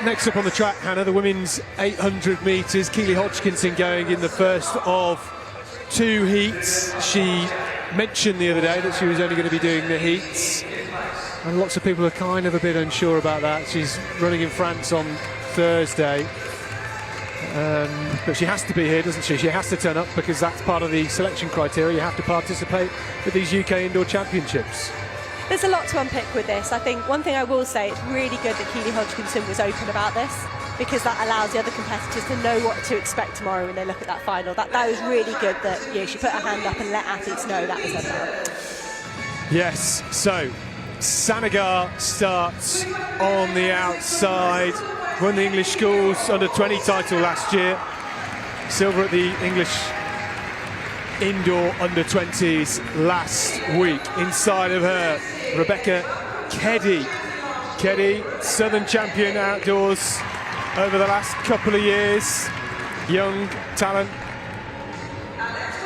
Next up on the track, Hannah, the women's 800 metres. Keely Hodgkinson going in the first of 2 heats. She mentioned the other day that she was only going to be doing the heats, and lots of people are kind of a bit unsure about that. She's running in France on Thursday, but she has to be here, doesn't she? She has to turn up because that's part of the selection criteria. You have to participate with these UK Indoor Championships. There's a lot to unpick with this. I think one thing I will say, it's really good that Keely Hodgkinson was open about this, because that allows the other competitors to know what to expect tomorrow when they look at that final. That was really good that she put her hand up and let athletes know that was her plan. Yes, so Sanagar starts on the outside. Won the English Schools Under-20 title last year. Silver at the English Indoor Under-20s last week. Inside of her, Rebecca Keddy. Keddy, Southern champion outdoors over the last couple of years. Young talent,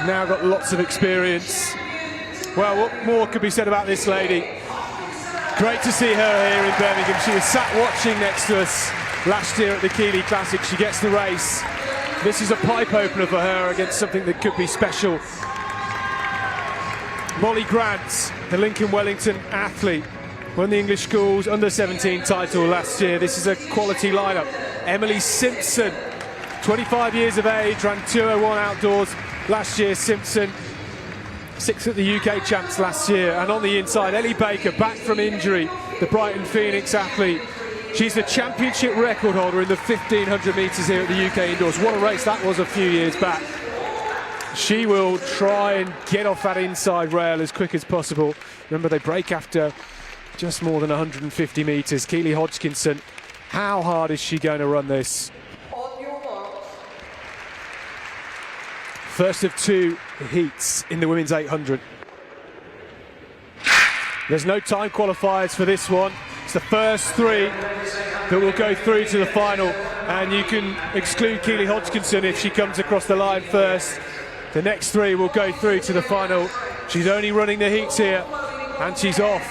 now got lots of experience. Well, what more could be said about this lady? Great to see her here in Birmingham. She was sat watching next to us last year at the Keely Classic. She gets the race. This is a pipe opener for her against something that could be special. Molly Grant, the Lincoln Wellington athlete, won the English Schools Under-17 title last year. This is a quality lineup. Emily Simpson, 25 years of age, ran 2:01 outdoors last year. Simpson, 6th at the UK champs last year. And on the inside, Ellie Baker, back from injury, the Brighton Phoenix athlete. She's the championship record holder in the 1500 metres here at the UK Indoors. What a race that was a few years back. She will try and get off that inside rail as quick as possible. Remember, they break after just more than 150 metres. Keely Hodgkinson, how hard is she going to run this? First of 2 heats in the women's 800. There's no time qualifiers for this one. It's the first 3 that will go through to the final, and you can exclude Keely Hodgkinson if she comes across the line first. The next 3 will go through to the final. She's only running the heats here, and she's off,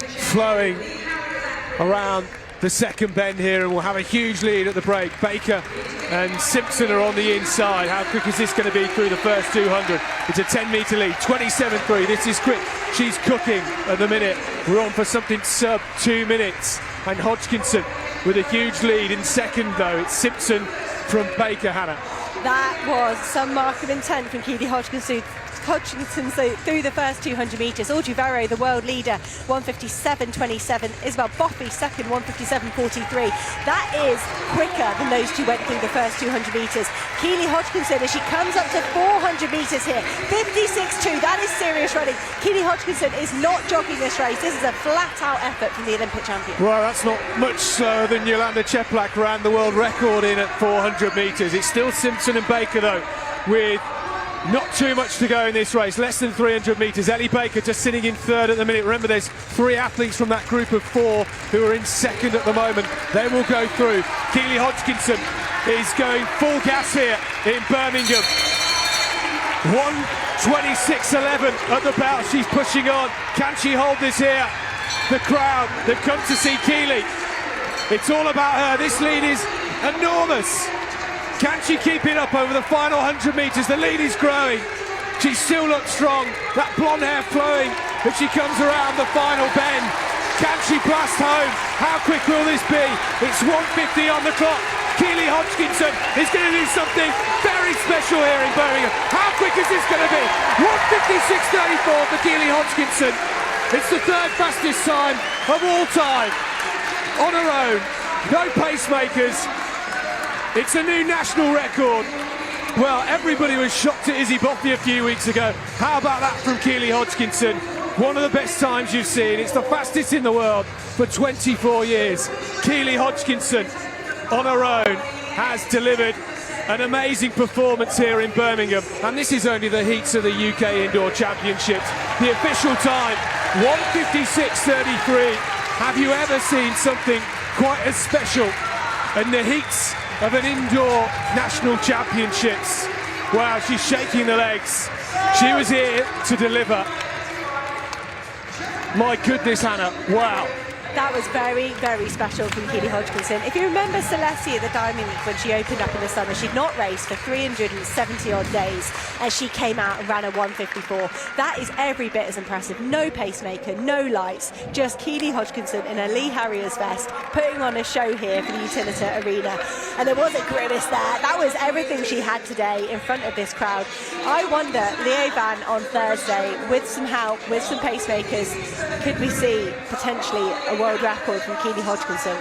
flowing around the second bend here, and will have a huge lead at the break. Baker and Simpson are on the inside. How quick is this going to be through the first 200? It's a 10-metre lead, 27.3. This is quick. She's cooking at the minute. We're on for something sub 2 minutes. And Hodgkinson with a huge lead in second, though. It's Simpson from Baker, Hannah. That was some mark of intent from Keely Hodgkinson through the first 200 metres. Audrey Verreau, the world leader, 1:57.27. Isabel Boffey, second, 1:57.43. That is quicker than those 2 went through the first 200 metres. Keely Hodgkinson, as she comes up to 400 metres here, 56.2. That is serious running. Keely Hodgkinson is not jogging this race. This is a flat-out effort from the Olympic champion. Well, that's not much slower than Yolanda Cheplak ran the world record in at 400 metres. It's still Simpson and Baker, though, with not too much to go in this race, less than 300 metres. Ellie Baker just sitting in third at the minute. Remember, there's 3 athletes from that group of 4 who are in second at the moment. They will go through. Keely Hodgkinson is going full gas here in Birmingham. 1:26.11 at the bell. She's pushing on. Can she hold this here? The crowd, they've come to see Keely. It's all about her. This lead is enormous. Can she keep it up over the final 100 metres? The lead is growing. She still looks strong. That blonde hair flowing as she comes around the final bend. Can she blast home? How quick will this be? It's 1:50 on the clock. Keely Hodgkinson is going to do something very special here in Birmingham. How quick is this going to be? 1:56.34 for Keely Hodgkinson. It's the 3rd fastest time of all time. On her own. No pacemakers. It's a new national record. Well, everybody was shocked at Izzy Boffey a few weeks ago. How about that from Keely Hodgkinson? One of the best times you've seen. It's the fastest in the world for 24 years. Keely Hodgkinson, on her own, has delivered an amazing performance here in Birmingham. And this is only the heats of the UK Indoor Championships. The official time, 1:56.33. Have you ever seen something quite as special in the heats of an indoor national championships? Wow, she's shaking the legs. She was here to deliver. My goodness, Hannah, wow. That was very, very special from Keely Hodgkinson. If you remember Celestia at the Diamond League when she opened up in the summer, she'd not raced for 370 odd days and she came out and ran a 154. That is every bit as impressive. No pacemaker, no lights, just Keely Hodgkinson in a Lee Harriers vest putting on a show here for the Utilita Arena. And there was a grimace there. That was everything she had today in front of this crowd. I wonder, Leo Van on Thursday, with some help, with some pacemakers, could we see potentially a world record from Keely Hodgkinson?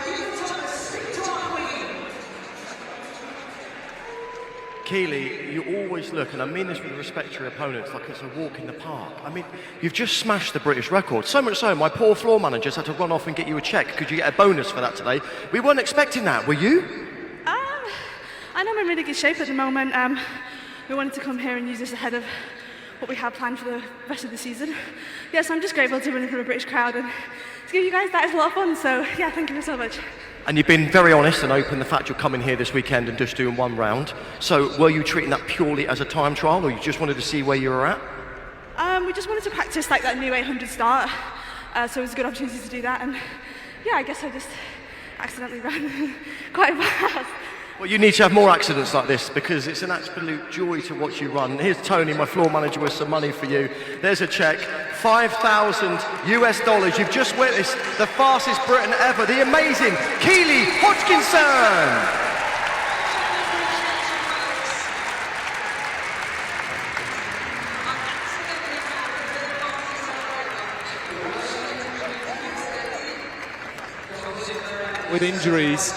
Keely, you always look, and I mean this with respect to your opponents, like it's a walk in the park. I mean, you've just smashed the British record. So much so, my poor floor managers had to run off and get you a check. Could you get a bonus for that today? We weren't expecting that, were you? I know I'm in really good shape at the moment. We wanted to come here and use this ahead of what we have planned for the rest of the season. Yes, I'm just grateful to win in front of a British crowd, and to give you guys that is a lot of fun, so yeah, thank you so much. And you've been very honest and open the fact you're coming here this weekend and just doing one round. So were you treating that purely as a time trial, or you just wanted to see where you were at? We just wanted to practice like that new 800 start, so it was a good opportunity to do that, and yeah, I guess I just accidentally ran quite fast. Well, you need to have more accidents like this because it's an absolute joy to watch you run. Here's Tony, my floor manager, with some money for you. There's a check, $5,000 US. You've just witnessed the fastest Briton ever, the amazing Keely Hodgkinson. With injuries,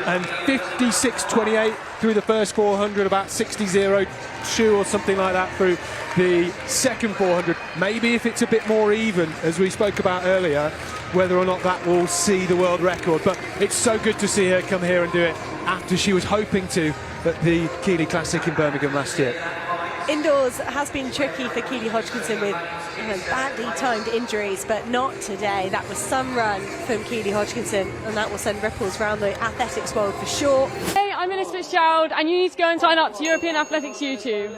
and 56.28 through the first 400, about 60.02 or something like that through the second 400. Maybe if it's a bit more even, as we spoke about earlier, whether or not that will see the world record. But it's so good to see her come here and do it after she was hoping to at the Keely Classic in Birmingham last year. Indoors has been tricky for Keely Hodgkinson with badly timed injuries, but not today. That was some run from Keely Hodgkinson, and that will send ripples around the athletics world for sure. Hey, I'm Ellis Fitzgerald, and you need to go and sign up to European Athletics YouTube.